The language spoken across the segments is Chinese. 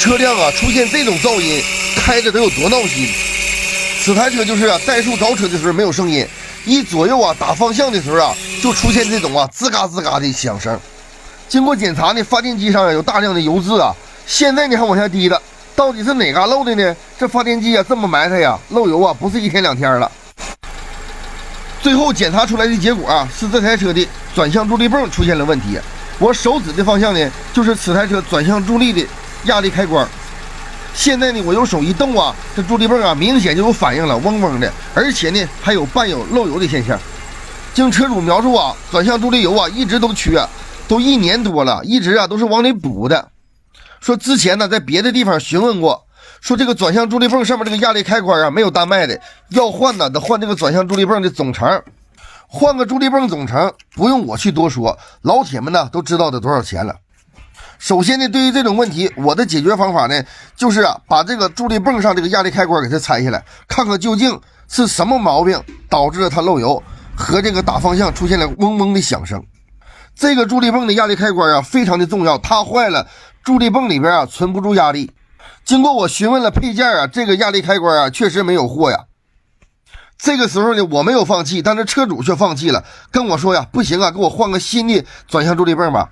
车辆啊出现这种噪音，开着得有多闹心。此台车就是怠速着车的时候没有声音，一左右啊打方向的时候啊，就出现这种啊吱嘎吱嘎的响声。经过检查呢，发电机上有大量的油渍啊，现在呢还往下滴了，到底是哪嘎漏的呢？这发电机啊这么埋汰呀，漏油啊不是一天两天了。最后检查出来的结果啊，是这台车的转向助力泵出现了问题。我手指的方向呢，就是此台车转向助力的压力开关。现在呢，我用手一动啊，这助力泵啊明显就有反应了，嗡嗡的，而且呢还有伴有漏油的现象。经车主描述啊，转向助力油啊一直都缺，都1年多了，一直啊都是往里补的。说之前呢在别的地方询问过，说这个转向助力泵上面这个压力开关啊没有单卖的，要换呢得换这个转向助力泵的总成。换个助力泵总成不用我去多说，老铁们呢都知道得多少钱了。首先呢，对于这种问题，我的解决方法呢，就是啊，把这个助力泵上这个压力开关给它拆下来，看看究竟是什么毛病导致了它漏油和这个打方向出现了嗡嗡的响声。这个助力泵的压力开关啊，非常的重要，它坏了，助力泵里边啊存不住压力。经过我询问了配件啊，这个压力开关啊确实没有货呀。这个时候呢，我没有放弃，但是车主却放弃了，跟我说呀，不行啊，给我换个新的转向助力泵吧。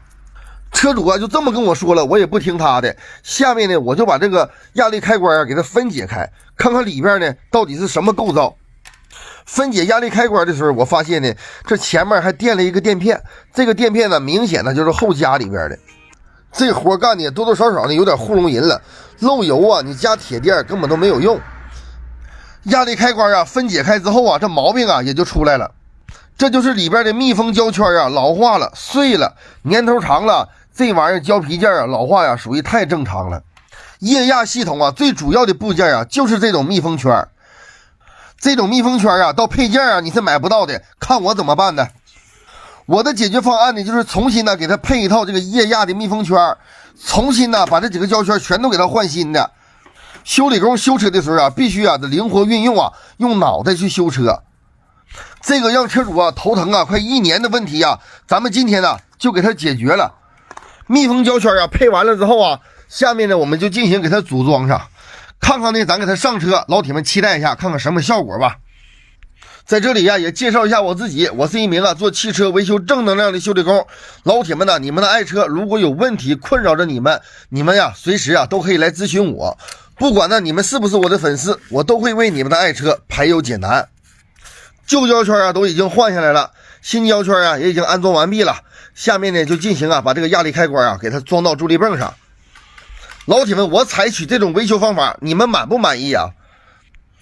车主啊就这么跟我说了，我也不听他的。下面呢，我就把这个压力开关啊给它分解开，看看里边呢到底是什么构造。分解压力开关的时候，我发现呢，这前面还垫了一个垫片，这个垫片呢明显呢就是后加里边的。这活干的多多少少呢有点糊弄人了，漏油啊你加铁垫根本都没有用。压力开关啊分解开之后啊，这毛病啊也就出来了。这就是里边的密封胶圈啊老化了碎了，年头长了，这玩意儿胶皮件啊老化呀属于太正常了。液压系统啊最主要的部件啊就是这种密封圈。这种密封圈啊到配件啊你是买不到的，看我怎么办的。我的解决方案呢就是重新呢给它配一套这个液压的密封圈，重新呢把这几个胶圈全都给它换新的。修理工修车的时候啊必须啊得灵活运用啊，用脑袋去修车。这个让车主啊头疼啊快1年的问题啊，咱们今天呢就给它解决了。密封胶圈啊配完了之后啊，下面呢我们就进行给它组装上，看看呢咱给它上车，老铁们期待一下，看看什么效果吧。在这里呀也介绍一下我自己，我是一名做汽车维修正能量的修理工。老铁们呢，你们的爱车如果有问题困扰着你们呀随时啊都可以来咨询我，不管呢你们是不是我的粉丝，我都会为你们的爱车排忧解难。旧胶圈啊都已经换下来了，新胶圈啊也已经安装完毕了。下面呢就进行啊把这个压力开关啊给它装到助力泵上。老铁们，我采取这种维修方法，你们满不满意啊？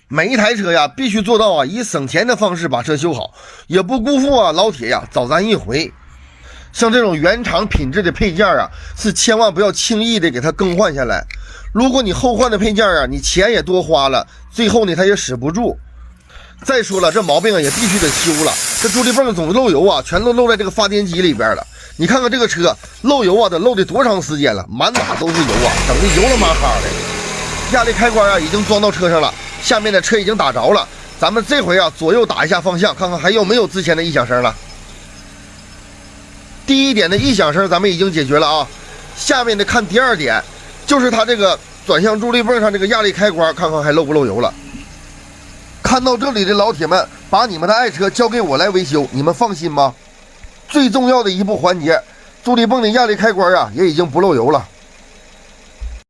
每一台车呀必须做到啊以省钱的方式把车修好，也不辜负啊老铁呀找咱一回。像这种原厂品质的配件啊，是千万不要轻易的给它更换下来。如果你后换的配件啊，你钱也多花了，最后呢它也使不住。再说了，这毛病啊也必须得修了。这助力泵总漏油啊，全都漏在这个发电机里边了。你看看这个车漏油啊，得漏的多长时间了，满哪都是油啊，整的油了麻哈的。压力开关啊已经装到车上了，下面的车已经打着了。咱们这回啊左右打一下方向，看看还有没有之前的异响声了。第一点的异响声咱们已经解决了啊，下面的看第二点，就是它这个转向助力泵上这个压力开关，看看还漏不漏油了。看到这里的老铁们，把你们的爱车交给我来维修，你们放心吗？最重要的一步环节，助力泵的压力开关啊也已经不漏油了。